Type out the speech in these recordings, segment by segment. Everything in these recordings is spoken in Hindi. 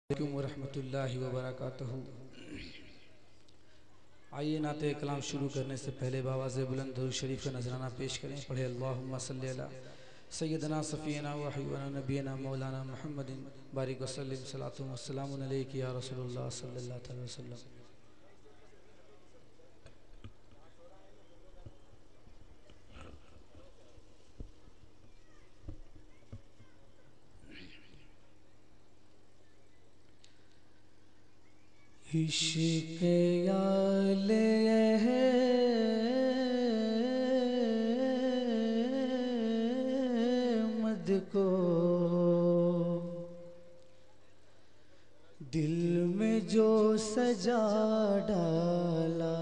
अस्सलामु रहमतुल्लाहि व बरकातहू। आइए नाते कलाम शुरू करने से पहले बावाज़ बुलंद दुरूद शरीफ का नजराना पेश करें। पढ़े अल्लाहुम्मा सल्ली अला सय्यदना सफ़ीना व हबीबना नबीना मौलाना मुहम्मदिन बारिक वसल्लिम सलातु व सलामु अलैका या रसूलुल्लाह सल्लल्लाहु अलैहि वसल्लम। इश्क़ आले अहमद को दिल में जो सजा डाला,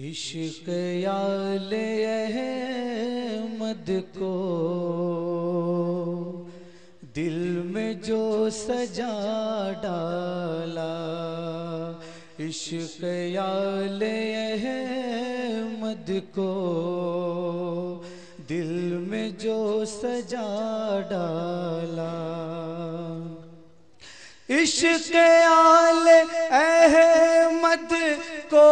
इश्क़ आले अहमद को दिल में जो सजा डाला, इश्क़ आले अहमद को दिल में जो सजा डाला, इश्क़ आले अहमद को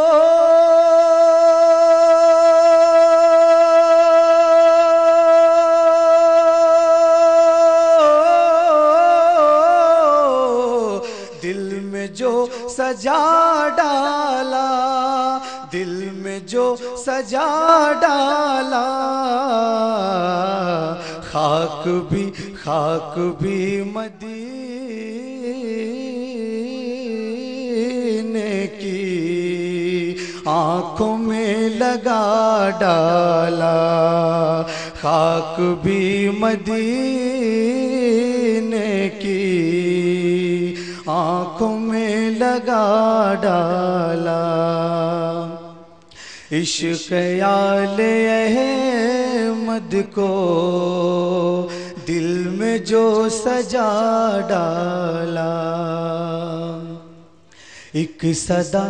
सजा डाला, दिल में जो सजा डाला, खाक भी मदीने की आँखों में लगा डाला, खाक भी मदीने की आँखों में लगा डाला, इश्क़ आले अहमद को दिल में जो सजा डाला। एक सदा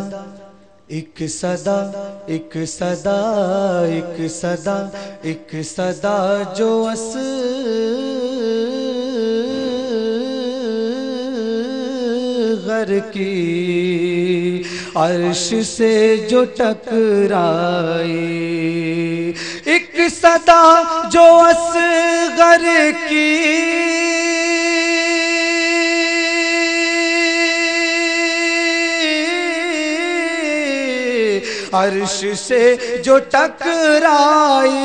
एक सदा एक सदा एक सदा एक सदा जो असग़र की अर्श से जो टकराई, एक सदा जो असग़र की अर्श से जो टकराई,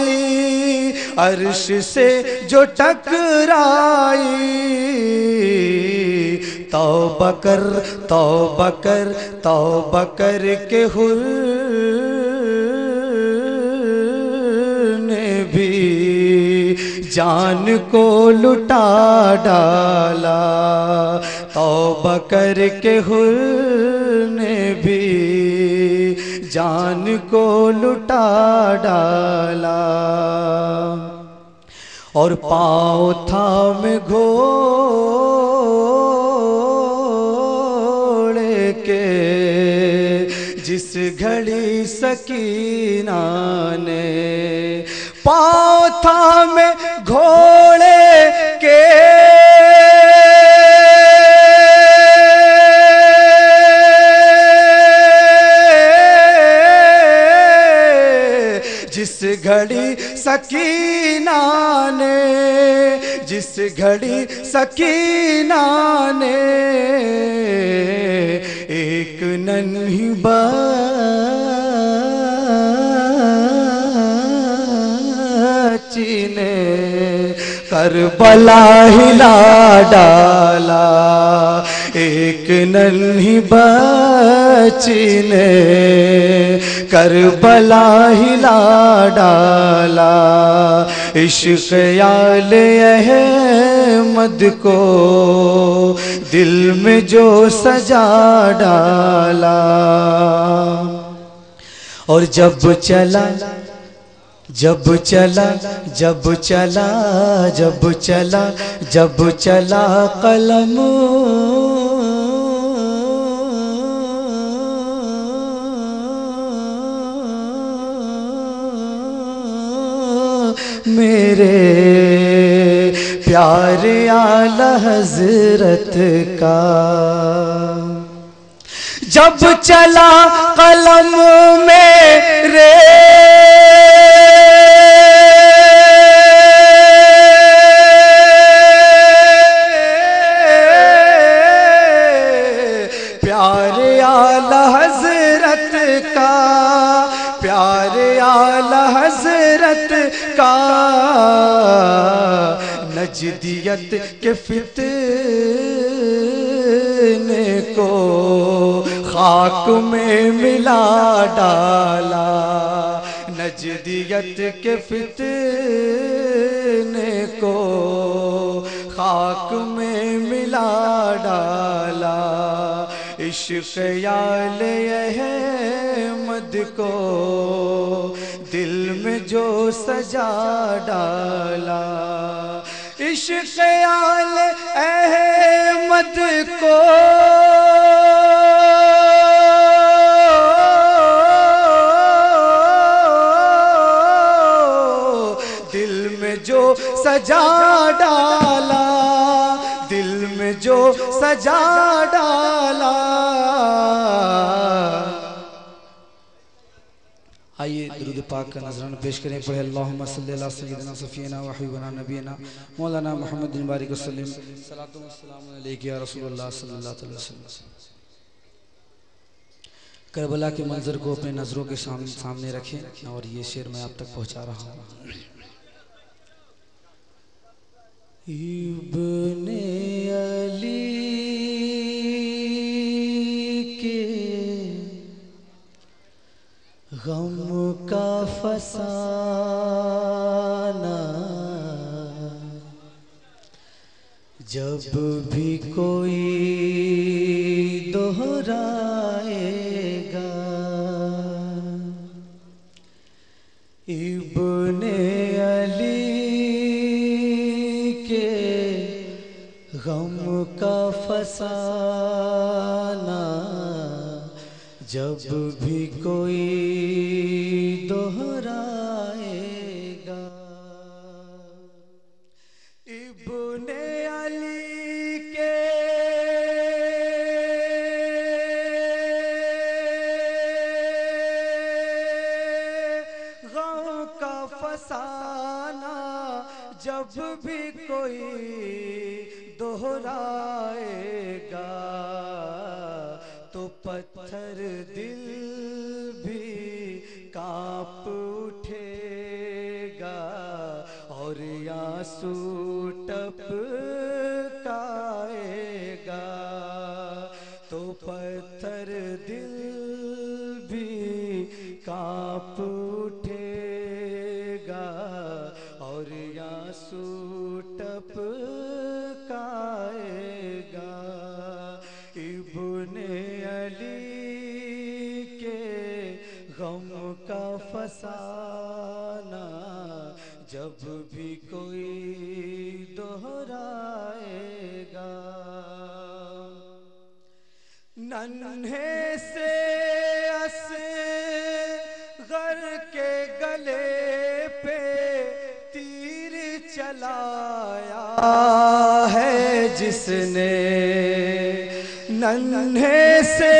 अर्श से जो टकराई, तौबा कर के हुर ने भी जान को लुटा डाला, तौबा कर के हुर ने भी जान को लुटा डाला, और पाँव थाम घोड़े के जिस घड़ी सकीना ने, पाँव थाम घोड़े के जिस घड़ी सकीना ने, जिस घड़ी सकीना ने एक नन्ही बच्ची ने करबला हिला डाला, एक नन्ही बच्ची ने करबला हिला डाला, इश्क़ आले अहमद को दिल में जो सजा डाला, और जब चला जब चला जब चला जब चला जब चला कलम मेरे प्यार आला हजरत का जब चला कलम मेरे प्यार आला हजरत का, प्यार आला हजरत का नजदियत के फितने को खाक में मिला डाला, नजदियत के फितने को खाक में मिला डाला। इश्क़ आले अहमद को दिल में जो सजा डाला, इश्क़ आले अहमद को दिल में जो सजा डाला, दिल में जो सजा डाला। आइए दुरूद पाक का नजराना पेश करें। पढ़े अल्लाहुम्मा सल्ली अला सय्यिदिना सफ़ीना व हबीबना नबीना मौलाना मुहम्मदिन बारिक वसल्लम सलातु व सलाम अलैका या रसूलुल्लाह सल्लल्लाहु अलैहि वसल्लम। करबला के मंजर को अपने नज़रों के सामने रखें और ये शेर मैं आप तक पहुँचा रहा हूँ। इब्ने अली के गम का फसाना जब भी कोई दोहराएगा, इब्ने अली के गम का फसाना जब भी कोई दोहराएगा। इब्ने अली के गम का फसाना जब भी कोई दोहराएगा तो पत्थर दिल भी कांप उठेगा और आंसू टपकाएगा, तो पत्थर दिल भी कांप उठेगा और आंसू टपकाएगा। इब्ने अली के गम का फसाना जब भी कोई दोहराएगा। नन्हे से असग़र के गले पे तीर चलाया है जिसने, नन्हे से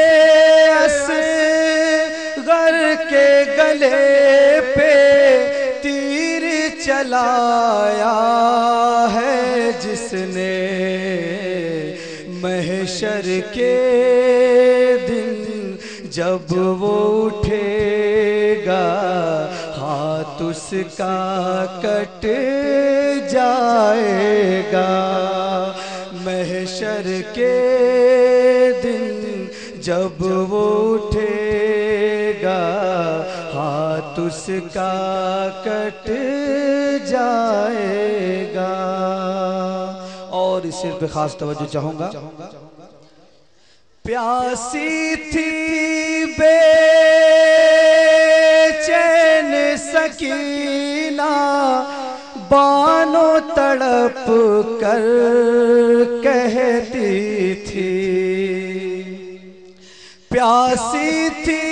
असग़र के गले पे तीर चलाया है जिसने, महशर के दिन जब वो उठेगा हाथ उसका कट जाएगा। महशर के दिन जब वो उठेगा हाथ उसका कट जाएगा। और इस शेर पे खास तवज्जो चाहूंगा। प्यासी थी बेचैन सकीना बानो तड़प कर कहती थी, प्यासी थी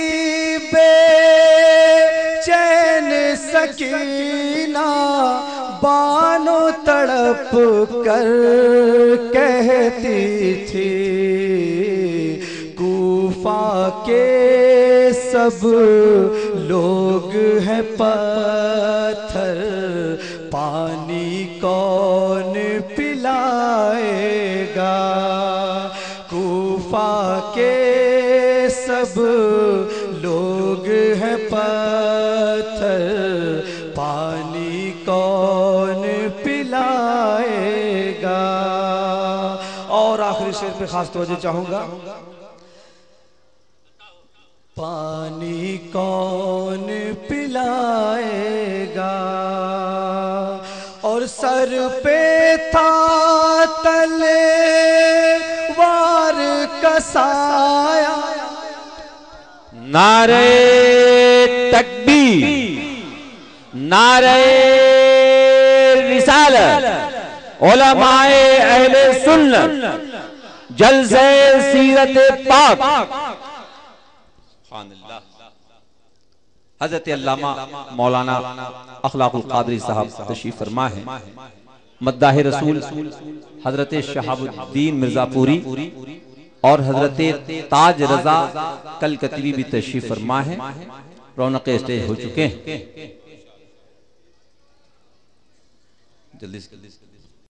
बेचैन सकीना बानो तड़प कर कहती थी, कूफा के सब लोग हैं पत्थर, पानी कौन पिलाएगा। कूफा के सब लोग हैं पत्थर, पानी कौन पिलाएगा। और आखिरी शेर पे खास तवज्जो चाहूंगा। पानी कौन पिलाएगा, और सर पे था तलवार का साया। नारे तकबीर, नारे रिसालत, उलमाए अहले सुन्नत, जलसे सीरत पाक। हजरत अल्लामा मौलाना अखलाकुल कादरी साहब तशरीफ फरमा है। मद्दाह रसूल हजरत शहाबुद्दीन मिर्जापुरी और हजरत ताज रजा कलकतवी भी तशरीफ फरमा है। रौनक स्टेज हो चुके हैं। जल्दी से